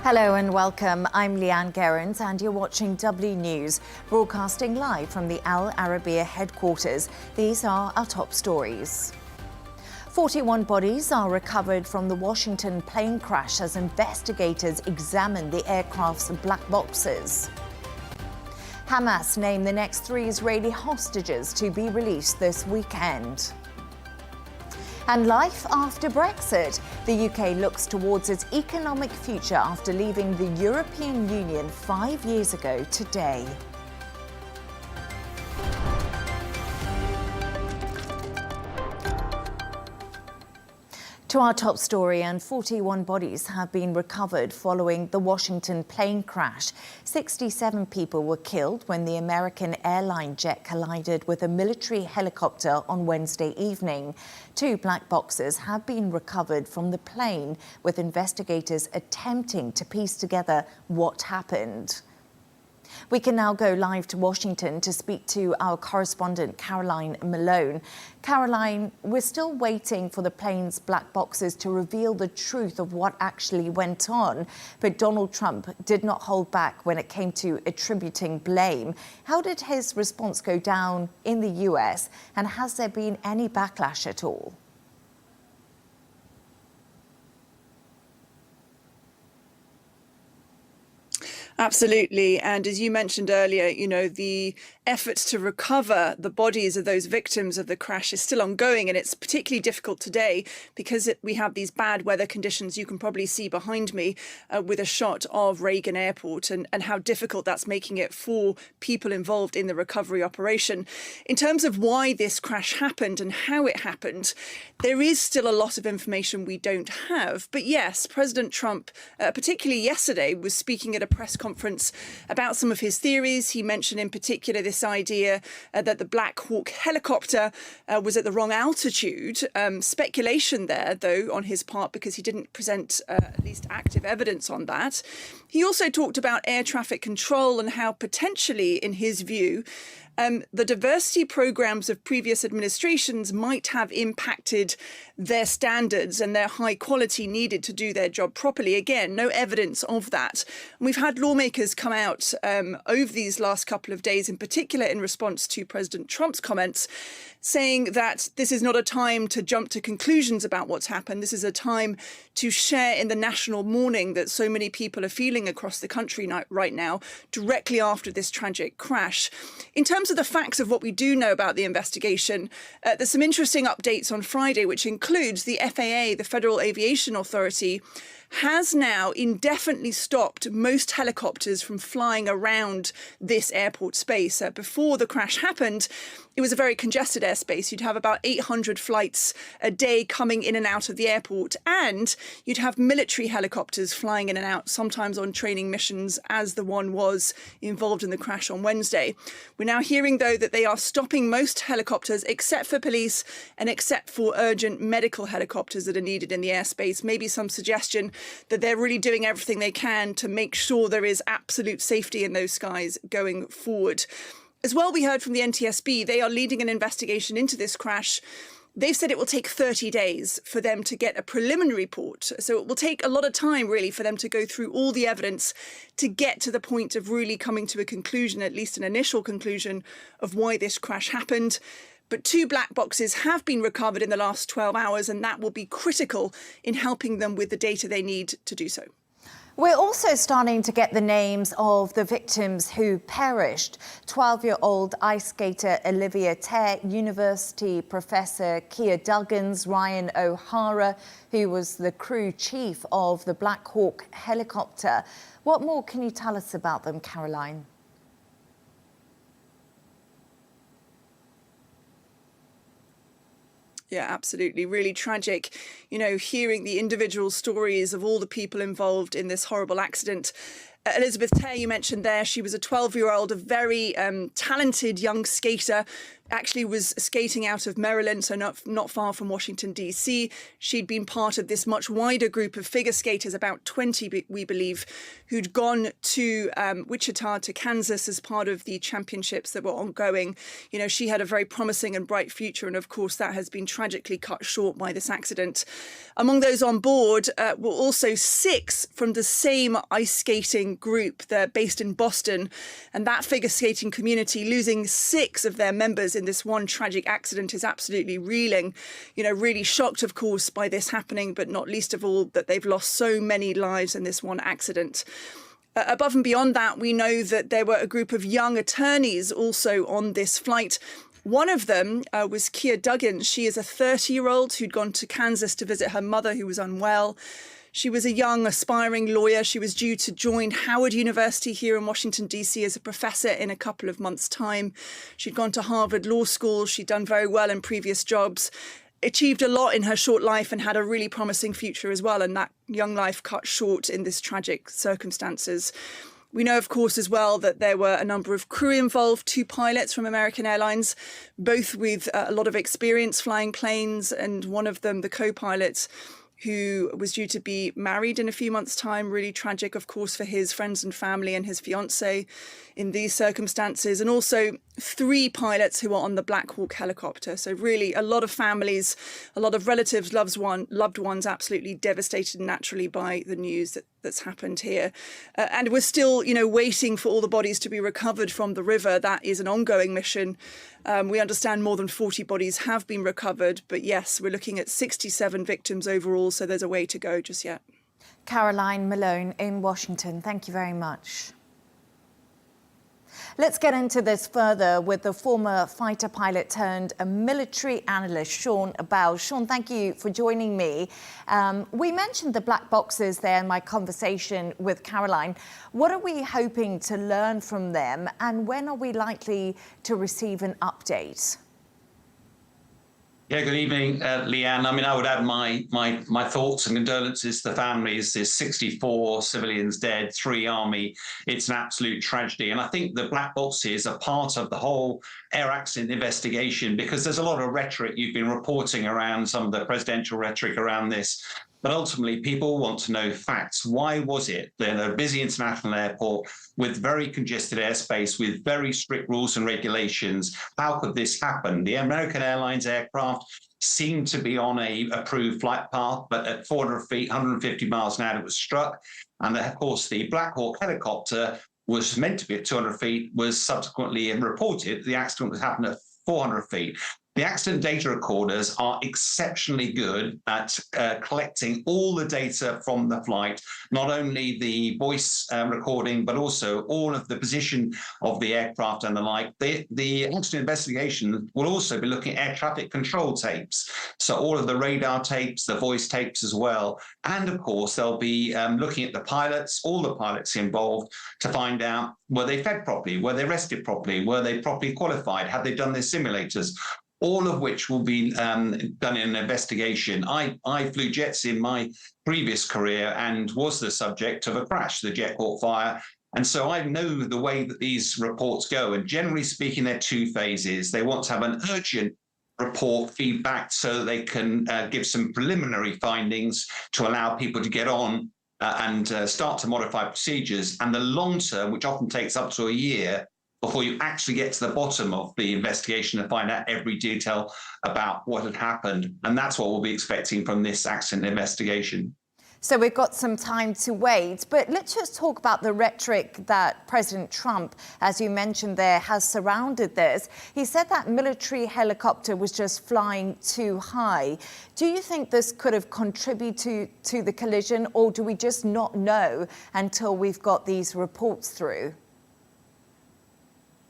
Hello and welcome. I'm Leigh Ann Gerrans and you're watching W News, broadcasting live from the Al Arabiya headquarters. These are our top stories. 41 bodies are recovered from the Washington plane crash as investigators examine the aircraft's black boxes. Hamas named the next 3 Israeli hostages to be released this weekend. And life after Brexit. The UK looks towards its economic future after leaving the European Union 5 years ago today. To our top story, and 41 bodies have been recovered following the Washington plane crash. 67 people were killed when the American Airlines jet collided with a military helicopter on Wednesday evening. 2 black boxes have been recovered from the plane, with investigators attempting to piece together what happened. We can now go live to Washington to speak to our correspondent, Caroline Malone. Caroline, we're still waiting for the plane's black boxes to reveal the truth of what actually went on. But Donald Trump did not hold back when it came to attributing blame. How did his response go down in the US, and has there been any backlash at all? Absolutely. And as you mentioned earlier, the efforts to recover the bodies of those victims of the crash is still ongoing. And it's particularly difficult today because we have these bad weather conditions. You can probably see behind me with a shot of Reagan Airport and how difficult that's making it for people involved in the recovery operation. In terms of why this crash happened and how it happened, there is still a lot of information we don't have. But yes, President Trump, particularly yesterday, was speaking at a press conference about some of his theories. He mentioned in particular this idea that the Blackhawk helicopter was at the wrong altitude. Speculation there, though, on his part, because he didn't present at least active evidence on that. He also talked about air traffic control and how potentially, in his view, the diversity programs of previous administrations might have impacted their standards and their high quality needed to do their job properly. Again, no evidence of that. And we've had lawmakers come out over these last couple of days, in particular in response to President Trump's comments, saying that this is not a time to jump to conclusions about what's happened. This is a time to share in the national mourning that so many people are feeling across the country right now, directly after this tragic crash. In terms of the facts of what we do know about the investigation, there's some interesting updates on Friday, which includes the FAA, the Federal Aviation Authority, has now indefinitely stopped most helicopters from flying around this airport space. Before the crash happened, it was a very congested airspace. You'd have about 800 flights a day coming in and out of the airport, and you'd have military helicopters flying in and out, sometimes on training missions, as the one was involved in the crash on Wednesday. We're now hearing, though, that they are stopping most helicopters except for police and except for urgent medical helicopters that are needed in the airspace. Maybe some suggestion that they're really doing everything they can to make sure there is absolute safety in those skies going forward. As well, we heard from the NTSB, they are leading an investigation into this crash. They've said it will take 30 days for them to get a preliminary report. So it will take a lot of time, really, for them to go through all the evidence to get to the point of really coming to a conclusion, at least an initial conclusion, of why this crash happened. But 2 black boxes have been recovered in the last 12 hours, and that will be critical in helping them with the data they need to do so. We're also starting to get the names of the victims who perished. 12-year-old ice skater Olivia Terr, university professor Kia Duggins, Ryan O'Hara, who was the crew chief of the Blackhawk helicopter. What more can you tell us about them, Caroline? Yeah, absolutely. Really tragic, hearing the individual stories of all the people involved in this horrible accident. Elizabeth Terr, you mentioned there, she was a 12-year-old, a very talented young skater actually was skating out of Maryland, so not far from Washington, D.C. She'd been part of this much wider group of figure skaters, about 20, we believe, who'd gone to Wichita, to Kansas, as part of the championships that were ongoing. You know, she had a very promising and bright future, and of course that has been tragically cut short by this accident. Among those on board were also 6 from the same ice skating group. They're based in Boston, and that figure skating community, losing 6 of their members in this one tragic accident, is absolutely reeling. You know, really shocked, of course, by this happening, but not least of all that they've lost so many lives in this one accident. Above and beyond that, we know that there were a group of young attorneys also on this flight. One of them was Kia Duggan. She is a 30-year-old who'd gone to Kansas to visit her mother, who was unwell. She was a young, aspiring lawyer. She was due to join Howard University here in Washington, D.C. as a professor in a couple of months' time. She'd gone to Harvard Law School. She'd done very well in previous jobs, achieved a lot in her short life, and had a really promising future as well. And that young life cut short in this tragic circumstances. We know, of course, as well, that there were a number of crew involved, 2 pilots from American Airlines, both with a lot of experience flying planes, and one of them, the co-pilot, who was due to be married in a few months' time. Really tragic, of course, for his friends and family and his fiancée in these circumstances. And also 3 pilots who were on the Blackhawk helicopter. So really a lot of families, a lot of relatives, loved ones absolutely devastated naturally by the news that's happened here. And we're still, you know, waiting for all the bodies to be recovered from the river. That is an ongoing mission. We understand more than 40 bodies have been recovered. But yes, we're looking at 67 victims overall. So there's a way to go just yet. Caroline Malone in Washington, thank you very much. Let's get into this further with the former fighter pilot turned a military analyst, Sean Abell. Sean, thank you for joining me. We mentioned the black boxes there in my conversation with Caroline. What are we hoping to learn from them, and when are we likely to receive an update? Yeah, good evening, Leigh Ann. I mean, I would add my thoughts and condolences to the families. There's 64 civilians dead, 3 army. It's an absolute tragedy. And I think the black boxes are part of the whole air accident investigation, because there's a lot of rhetoric you've been reporting around, some of the presidential rhetoric around this. But ultimately, people want to know facts. Why was it that in a busy international airport with very congested airspace, with very strict rules and regulations, how could this happen? The American Airlines aircraft seemed to be on a approved flight path, but at 400 feet, 150 miles an hour, it was struck. And of course, the Blackhawk helicopter was meant to be at 200 feet, was subsequently reported the accident was happened at 400 feet. The accident data recorders are exceptionally good at collecting all the data from the flight, not only the voice recording, but also all of the position of the aircraft and the like. The accident investigation will also be looking at air traffic control tapes. So all of the radar tapes, the voice tapes as well. And of course, they'll be looking at the pilots, all the pilots involved, to find out, were they fed properly? Were they rested properly? Were they properly qualified? Have they done their simulators? All of which will be done in an investigation. I flew jets in my previous career and was the subject of a crash. The jet caught fire. And so I know the way that these reports go. And generally speaking, they're 2 phases. They want to have an urgent report feedback so that they can give some preliminary findings to allow people to get on and start to modify procedures. And the long term, which often takes up to a year, before you actually get to the bottom of the investigation and find out every detail about what had happened. And that's what we'll be expecting from this accident investigation. So we've got some time to wait, but let's just talk about the rhetoric that President Trump, as you mentioned there, has surrounded this. He said that military helicopter was just flying too high. Do you think this could have contributed to the collision, or do we just not know until we've got these reports through?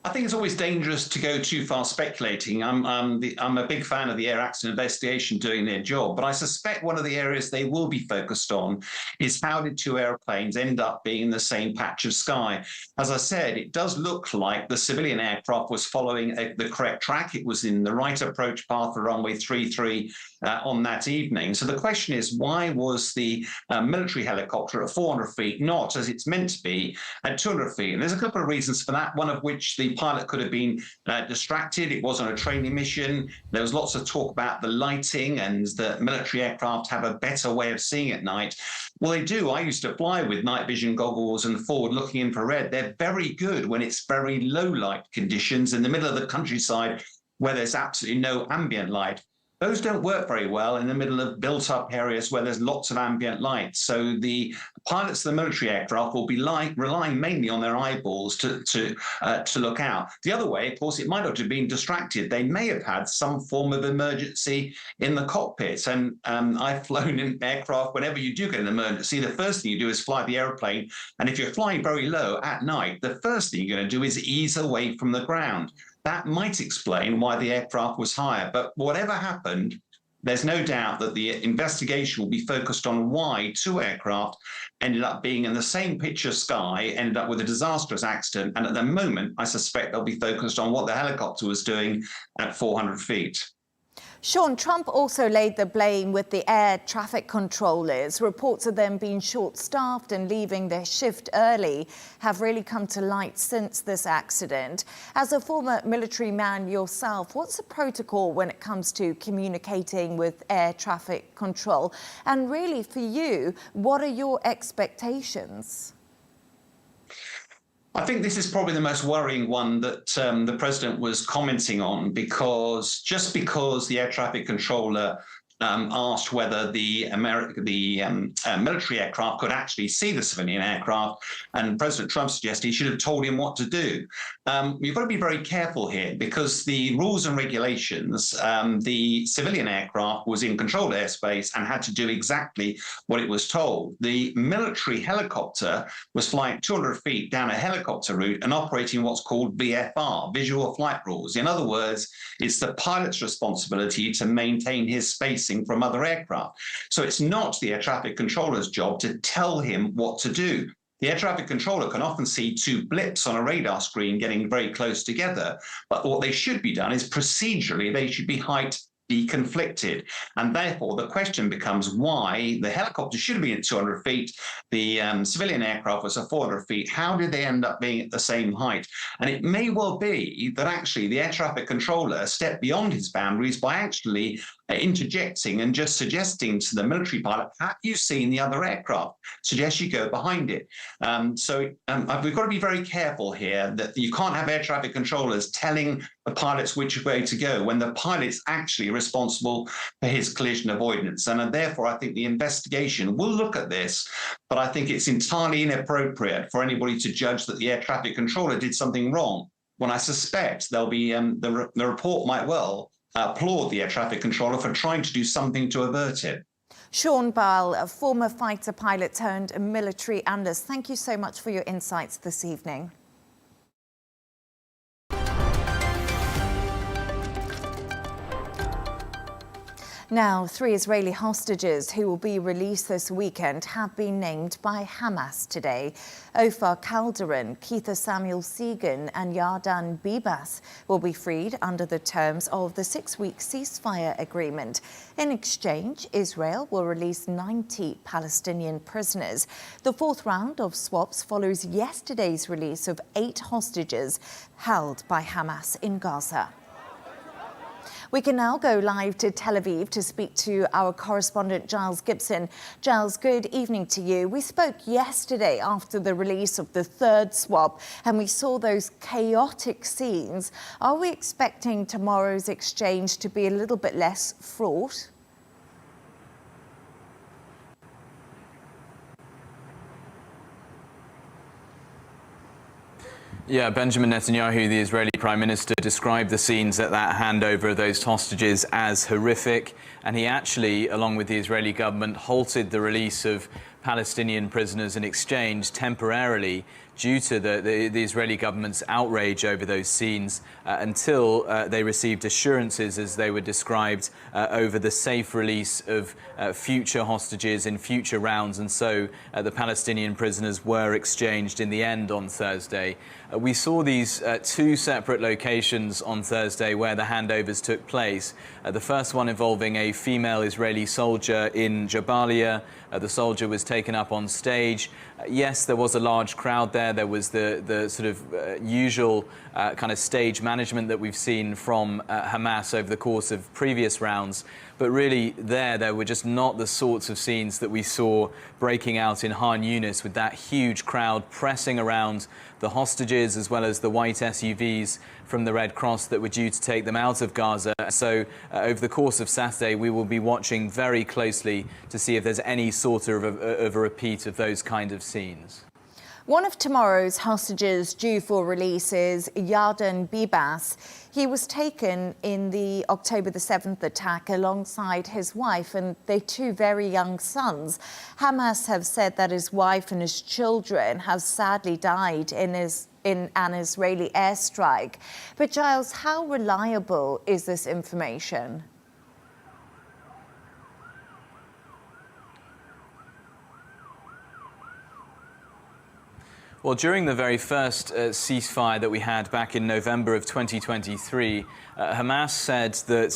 I think it's always dangerous to go too far speculating. I'm a big fan of the air accident investigation doing their job, but I suspect one of the areas they will be focused on is how did 2 airplanes end up being in the same patch of sky? As I said, it does look like the civilian aircraft was following the correct track. It was in the right approach path for runway 33 on that evening. So the question is, why was the military helicopter at 400 feet not, as it's meant to be, at 200 feet? And there's a couple of reasons for that, one of which the the pilot could have been distracted. It was on a training mission. There was lots of talk about the lighting and that military aircraft have a better way of seeing at night. Well, they do. I used to fly with night vision goggles and forward-looking infrared. They're very good when it's very low light conditions in the middle of the countryside where there's absolutely no ambient light. Those don't work very well in the middle of built-up areas where there's lots of ambient light. So the pilots of the military aircraft will be relying mainly on their eyeballs to look out. The other way, of course, it might not have been distracted. They may have had some form of emergency in the cockpits. And I've flown in aircraft. Whenever you do get an emergency, the first thing you do is fly the airplane. And if you're flying very low at night, the first thing you're going to do is ease away from the ground. That might explain why the aircraft was higher. But whatever happened, there's no doubt that the investigation will be focused on why two aircraft ended up being in the same pitch of sky, ended up with a disastrous accident. And at the moment, I suspect they'll be focused on what the helicopter was doing at 400 feet. Sean, Trump also laid the blame with the air traffic controllers. Reports of them being short-staffed and leaving their shift early have really come to light since this accident. As a former military man yourself, what's the protocol when it comes to communicating with air traffic control? And really, for you, what are your expectations? I think this is probably the most worrying one that the president was commenting on, because just because the air traffic controller asked whether the military aircraft could actually see the civilian aircraft, and President Trump suggested he should have told him what to do. You've got to be very careful here, because the rules and regulations, the civilian aircraft was in controlled airspace and had to do exactly what it was told. The military helicopter was flying 200 feet down a helicopter route and operating what's called VFR, visual flight rules. In other words, it's the pilot's responsibility to maintain his spacing from other aircraft. So it's not the air traffic controller's job to tell him what to do. The air traffic controller can often see two blips on a radar screen getting very close together, but what they should be done is procedurally, they should be height deconflicted. And therefore, the question becomes why the helicopter should be at 200 feet, the civilian aircraft was at 400 feet. How did they end up being at the same height? And it may well be that actually the air traffic controller stepped beyond his boundaries by actually interjecting and just suggesting to the military pilot, have you seen the other aircraft? Suggest you go behind it. We've got to be very careful here that you can't have air traffic controllers telling the pilots which way to go when the pilot's actually responsible for his collision avoidance. And therefore, I think the investigation will look at this, but I think it's entirely inappropriate for anybody to judge that the air traffic controller did something wrong, when I suspect there'll be the report might well applaud the air traffic controller for trying to do something to avert it. Sean Ball, a former fighter pilot turned military analyst, thank you so much for your insights this evening. Now, 3 Israeli hostages who will be released this weekend have been named by Hamas today. Ofer Calderon, Keitha Samuel Segan and Yardan Bibas will be freed under the terms of the 6-week ceasefire agreement. In exchange, Israel will release 90 Palestinian prisoners. The 4th round of swaps follows yesterday's release of 8 hostages held by Hamas in Gaza. We can now go live to Tel Aviv to speak to our correspondent, Giles Gibson. Giles, good evening to you. We spoke yesterday after the release of the 3rd swap, and we saw those chaotic scenes. Are we expecting tomorrow's exchange to be a little bit less fraught? Yeah, Benjamin Netanyahu, the Israeli Prime Minister, described the scenes at that handover of those hostages as horrific. And he actually, along with the Israeli government, halted the release of Palestinian prisoners in exchange temporarily due to the Israeli government's outrage over those scenes until they received assurances, as they were described, over the safe release of future hostages in future rounds. And so the Palestinian prisoners were exchanged in the end on Thursday. We saw these 2 separate locations on Thursday where the handovers took place. The first one involving a female Israeli soldier in Jabalia, the soldier was taken up on stage. Yes, there was a large crowd there. There was the sort of usual kind of stage management that we've seen from Hamas over the course of previous rounds. But really there were just not the sorts of scenes that we saw breaking out in Han Yunis, with that huge crowd pressing around the hostages as well as the white SUVs from the Red Cross that were due to take them out of Gaza. So over the course of Saturday, we will be watching very closely to see if there's any sort of a repeat of those kind of scenes. One of tomorrow's hostages due for release is Yarden Bibas. He was taken in the October the 7th attack alongside his wife and their two very young sons. Hamas have said that his wife and his children have sadly died in an Israeli airstrike. But Giles, how reliable is this information? Well, during the very first ceasefire that we had back in November of 2023, Hamas said that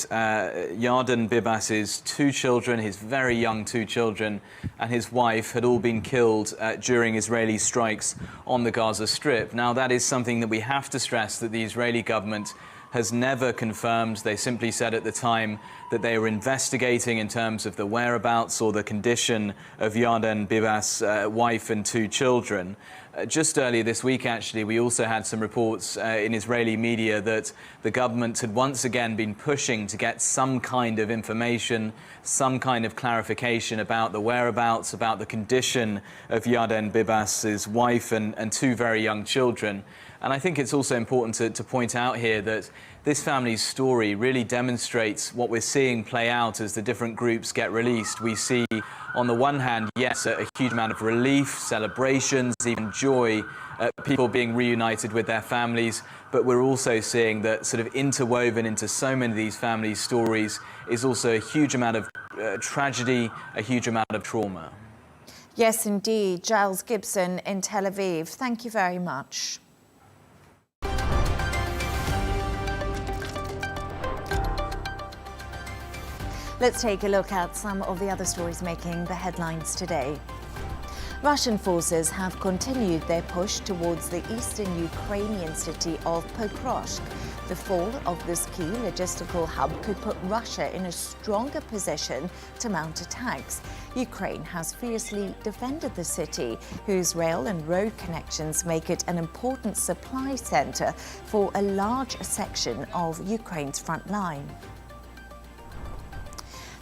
Yarden Bibas's two children, his very young two children, and his wife had all been killed during Israeli strikes on the Gaza Strip. Now, that is something that we have to stress that the Israeli government has never confirmed. They simply said at the time that they were investigating in terms of the whereabouts or the condition of Yarden Bibas' wife and two children. Just earlier this week, actually, we also had some reports in Israeli media that the government had once again been pushing to get some kind of information, some kind of clarification about the whereabouts, about the condition of Yarden Bibas' wife and two very young children. And I think it's also important to point out here that this family's story really demonstrates what we're seeing play out as the different groups get released. We see, on the one hand, yes, a huge amount of relief, celebrations, even joy, people being reunited with their families, but we're also seeing that sort of interwoven into so many of these families' stories is also a huge amount of tragedy, a huge amount of trauma. Yes, indeed. Giles Gibson in Tel Aviv, thank you very much. Let's take a look at some of the other stories making the headlines today. Russian forces have continued their push towards the eastern Ukrainian city of Pokrovsk. The fall of this key logistical hub could put Russia in a stronger position to mount attacks. Ukraine has fiercely defended the city, whose rail and road connections make it an important supply center for a large section of Ukraine's front line.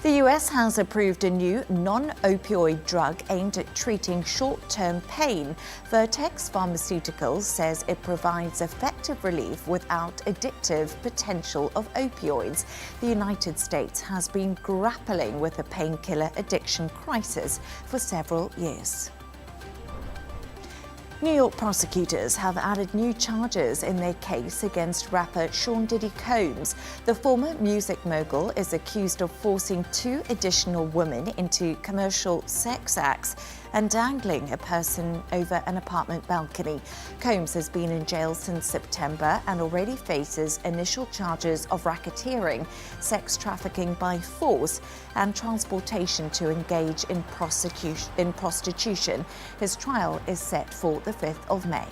The US has approved a new non-opioid drug aimed at treating short-term pain. Vertex Pharmaceuticals says it provides effective relief without addictive potential of opioids. The United States has been grappling with a painkiller addiction crisis for several years. New York prosecutors have added new charges in their case against rapper Sean Diddy Combs. The former music mogul is accused of forcing two additional women into commercial sex acts and dangling a person over an apartment balcony. Combs has been in jail since September and already faces initial charges of racketeering, sex trafficking by force, and transportation to engage in prostitution. His trial is set for the 5th of May.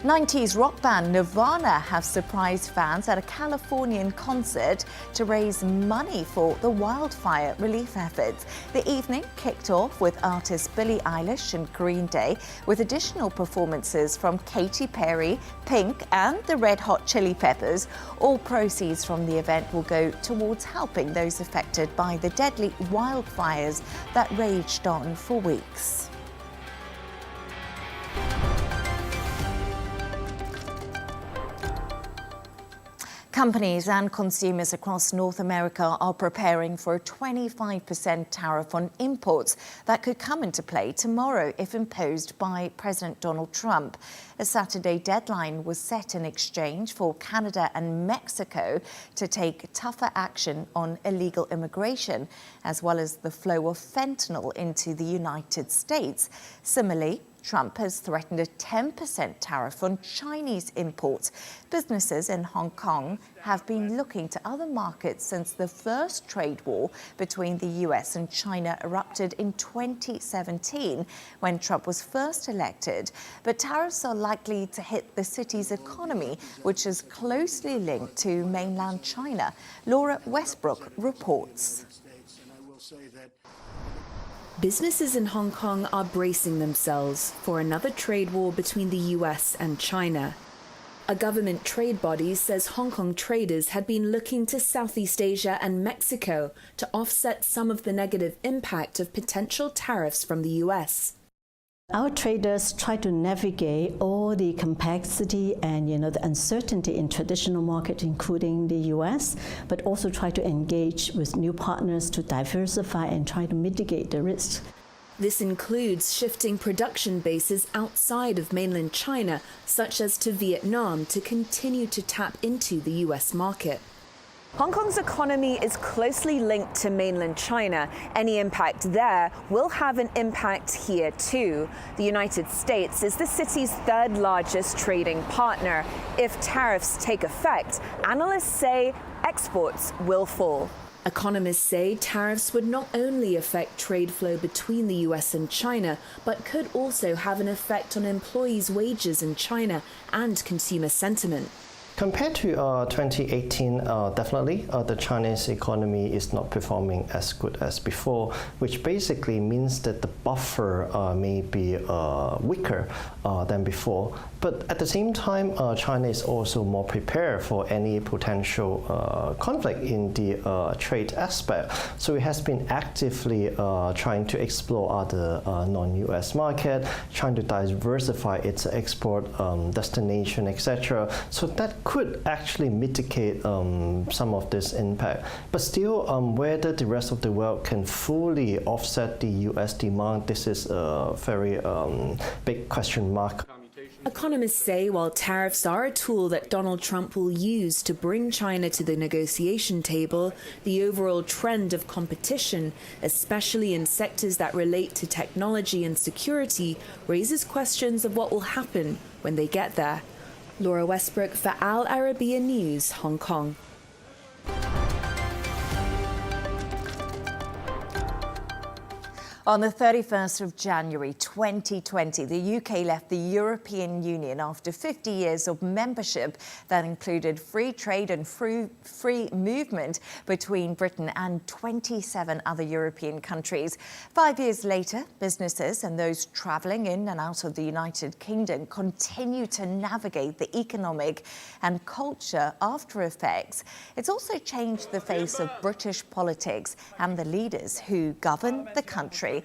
90s rock band Nirvana have surprised fans at a Californian concert to raise money for the wildfire relief efforts. The evening kicked off with artists Billie Eilish and Green Day, with additional performances from Katy Perry, Pink and the Red Hot Chili Peppers. All proceeds from the event will go towards helping those affected by the deadly wildfires that raged on for weeks. Companies and consumers across North America are preparing for a 25% tariff on imports that could come into play tomorrow if imposed by President Donald Trump. A Saturday deadline was set in exchange for Canada and Mexico to take tougher action on illegal immigration, as well as the flow of fentanyl into the United States. Similarly, Trump has threatened a 10% tariff on Chinese imports. Businesses in Hong Kong have been looking to other markets since the first trade war between the US and China erupted in 2017 when Trump was first elected. But tariffs are likely to hit the city's economy, which is closely linked to mainland China. Laura Westbrook reports. Businesses in Hong Kong are bracing themselves for another trade war between the US and China. A government trade body says Hong Kong traders had been looking to Southeast Asia and Mexico to offset some of the negative impact of potential tariffs from the US. Our traders try to navigate all the complexity and the uncertainty in traditional market, including the US, but also try to engage with new partners to diversify and try to mitigate the risks. This includes shifting production bases outside of mainland China, such as to Vietnam, to continue to tap into the US market. Hong Kong's economy is closely linked to mainland China. Any impact there will have an impact here too. The United States is the city's third largest trading partner. If tariffs take effect, analysts say exports will fall. Economists say tariffs would not only affect trade flow between the US and China, but could also have an effect on employees' wages in China and consumer sentiment. Compared to 2018, definitely the Chinese economy is not performing as good as before, which basically means that the buffer may be weaker than before. But at the same time, China is also more prepared for any potential conflict in the trade aspect. So it has been actively trying to explore other non-US market, trying to diversify its export destination, etc. So that could actually mitigate some of this impact. But still, whether the rest of the world can fully offset the US demand, this is a very big question mark. Economists say while tariffs are a tool that Donald Trump will use to bring China to the negotiation table, the overall trend of competition, especially in sectors that relate to technology and security, raises questions of what will happen when they get there. Laura Westbrook for Al Arabiya News, Hong Kong. On the 31st of January 2020, the UK left the European Union after 50 years of membership that included free trade and free movement between Britain and 27 other European countries. 5 years later, businesses and those travelling in and out of the United Kingdom continue to navigate the economic and culture after effects. It's also changed the face of British politics and the leaders who govern the country.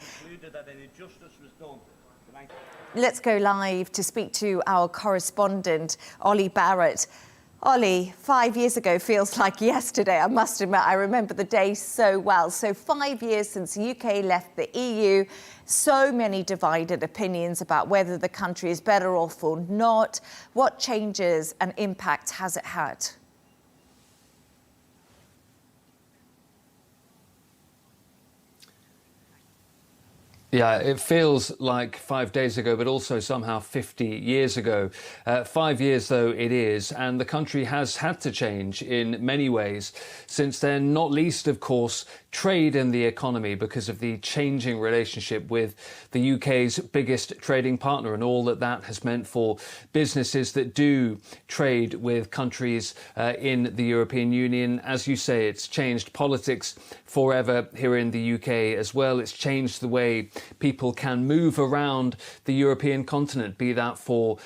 Let's go live to speak to our correspondent, Olly Barratt. Olly, 5 years ago feels like yesterday. I must admit, I remember the day so well. So 5 years since the UK left the EU, so many divided opinions about whether the country is better off or not. What changes and impact has it had? Yeah, it feels like 5 days ago, but also somehow 50 years ago. 5 years, though, it is, and the country has had to change in many ways since then, not least, of course, trade and the economy because of the changing relationship with the UK's biggest trading partner and all that that has meant for businesses that do trade with countries in the European Union. As you say, it's changed politics forever here in the UK as well. It's changed the way people can move around the European continent, be that for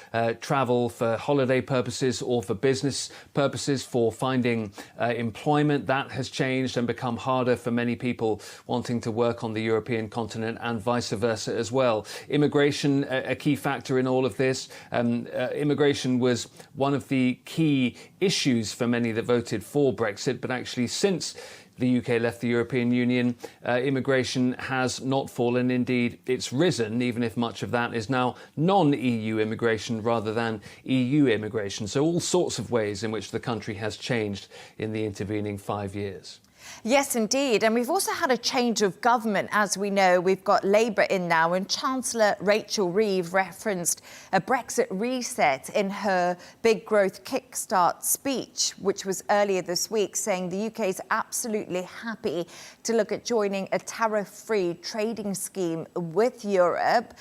travel, for holiday purposes or for business purposes, for finding employment. That has changed and become harder for many people wanting to work on the European continent and vice versa as well. Immigration, a key factor in all of this. Immigration was one of the key issues for many that voted for Brexit, but actually since the UK left the European Union, immigration has not fallen. Indeed, it's risen, even if much of that is now non-EU immigration rather than EU immigration. So all sorts of ways in which the country has changed in the intervening 5 years. Yes, indeed. And we've also had a change of government. As we know, we've got Labour in now, and Chancellor Rachel Reeves referenced a Brexit reset in her Big Growth Kickstart speech, which was earlier this week, saying the UK is absolutely happy to look at joining a tariff-free trading scheme with Europe.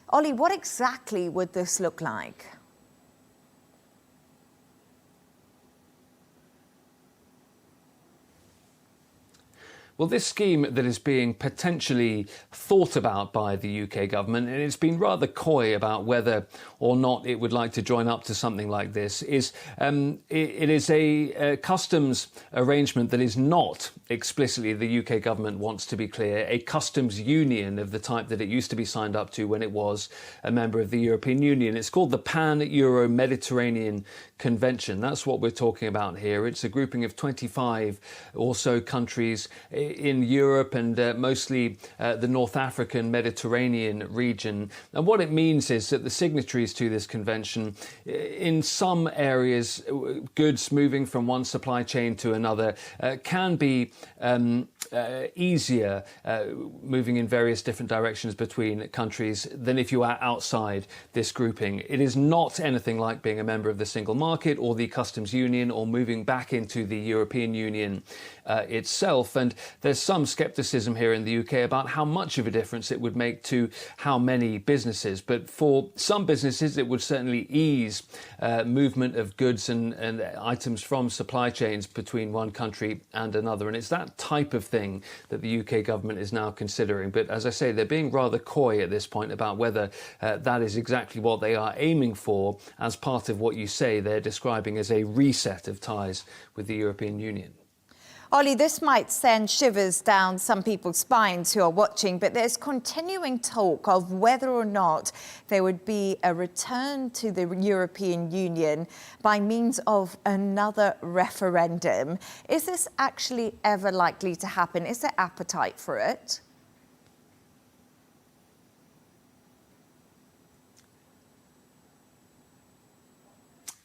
Olly, what exactly would this look like? Well, this scheme that is being potentially thought about by the UK government, and it's been rather coy about whether or not it would like to join up to something like this, is it is a customs arrangement that is not explicitly, the UK government wants to be clear, a customs union of the type that it used to be signed up to when it was a member of the European Union. It's called the Pan-Euro-Mediterranean Convention. That's what we're talking about here. It's a grouping of 25 or so countries in Europe and mostly the North African Mediterranean region. And what it means is that the signatories to this convention, in some areas, goods moving from one supply chain to another can be easier moving in various different directions between countries than if you are outside this grouping. It is not anything like being a member of the single market or the customs union or moving back into the European Union itself. And there's some scepticism here in the UK about how much of a difference it would make to how many businesses. But for some businesses, it would certainly ease movement of goods and items from supply chains between one country and another. And it's that type of thing that the UK government is now considering. But as I say, they're being rather coy at this point about whether that is exactly what they are aiming for as part of what you say they're describing as a reset of ties with the European Union. Olly, this might send shivers down some people's spines who are watching, but there's continuing talk of whether or not there would be a return to the European Union by means of another referendum. Is this actually ever likely to happen? Is there appetite for it?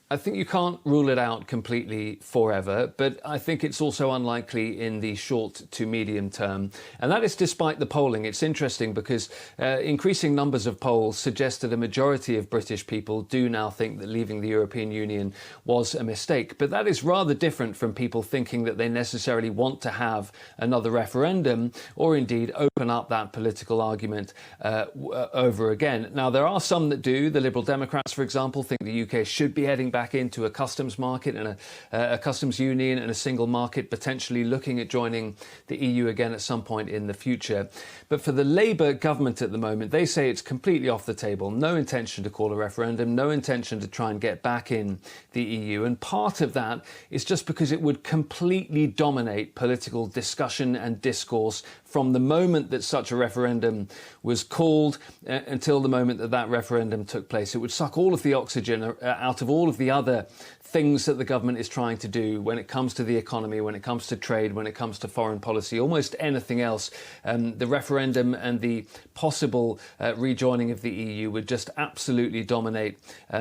I think you can't rule it out completely forever, but I think it's also unlikely in the short to medium term. And that is despite the polling. It's interesting because increasing numbers of polls suggest that a majority of British people do now think that leaving the European Union was a mistake. But that is rather different from people thinking that they necessarily want to have another referendum or indeed open up that political argument over again. Now, there are some that do. The Liberal Democrats, for example, think the UK should be heading back into a customs market and a customs union and a single market, potentially looking at joining the EU again at some point in the future. But for the Labour government at the moment, they say it's completely off the table. No intention to call a referendum, no intention to try and get back in the EU. And part of that is just because it would completely dominate political discussion and discourse from the moment that such a referendum was called until the moment that that referendum took place. It would suck all of the oxygen out of all of the other things that the government is trying to do when it comes to the economy, when it comes to trade, when it comes to foreign policy, almost anything else. The referendum and the possible rejoining of the EU would just absolutely dominate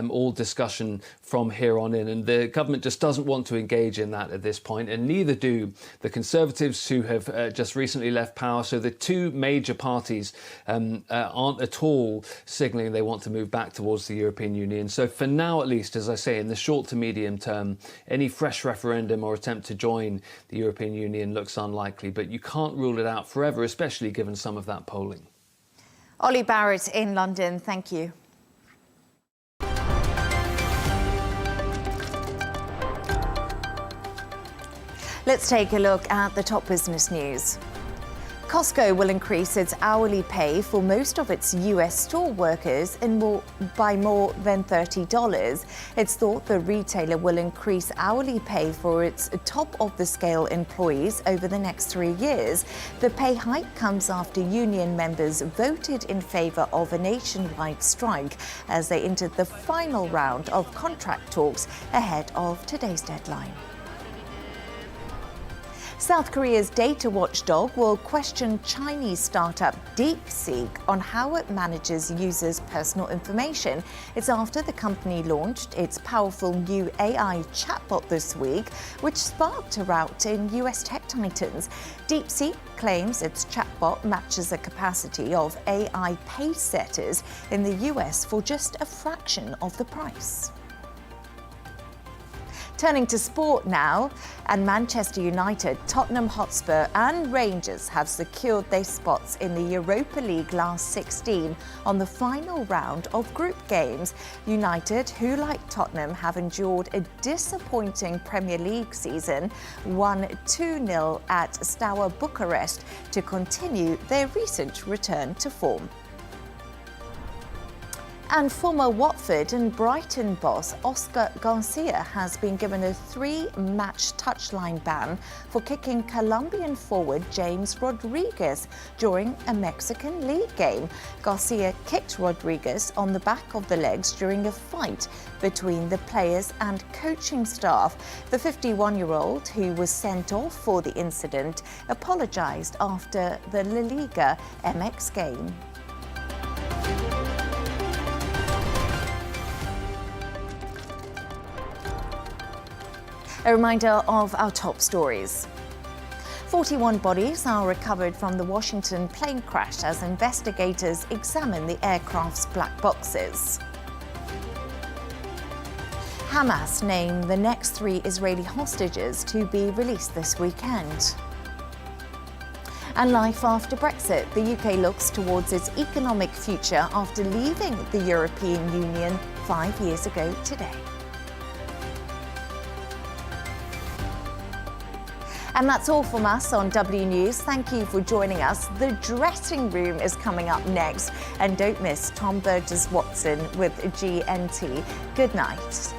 all discussion from here on in. And the government just doesn't want to engage in that at this point, and neither do the Conservatives, who have just recently left power. So the two major parties aren't at all signalling they want to move back towards the European Union. So for now, at least, as I say, in the short to medium term, any fresh referendum or attempt to join the European Union looks unlikely, but you can't rule it out forever, especially given some of that polling. Olly Barratt in London, thank you. Let's take a look at the top business news. Costco will increase its hourly pay for most of its US store workers by more than $30. It's thought the retailer will increase hourly pay for its top-of-the-scale employees over the next 3 years. The pay hike comes after union members voted in favor of a nationwide strike as they entered the final round of contract talks ahead of today's deadline. South Korea's data watchdog will question Chinese startup DeepSeek on how it manages users' personal information. It's after the company launched its powerful new AI chatbot this week, which sparked a rout in US tech titans. DeepSeek claims its chatbot matches the capacity of AI pace setters in the US for just a fraction of the price. Turning to sport now, and Manchester United, Tottenham Hotspur and Rangers have secured their spots in the Europa League last 16 on the final round of group games. United, who like Tottenham have endured a disappointing Premier League season, won 2-0 at Steaua Bucharest to continue their recent return to form. And former Watford and Brighton boss Oscar Garcia has been given a 3-match touchline ban for kicking Colombian forward James Rodriguez during a Mexican League game. Garcia kicked Rodriguez on the back of the legs during a fight between the players and coaching staff. The 51-year-old, who was sent off for the incident, apologized after the La Liga MX game. A reminder of our top stories. 41 bodies are recovered from the Washington plane crash as investigators examine the aircraft's black boxes. Hamas name the next 3 Israeli hostages to be released this weekend. And life after Brexit. The UK looks towards its economic future after leaving the European Union 5 years ago today. And that's all from us on W News. Thank you for joining us. The dressing room is coming up next. And don't miss Tom Burgess-Watson with GNT. Good night.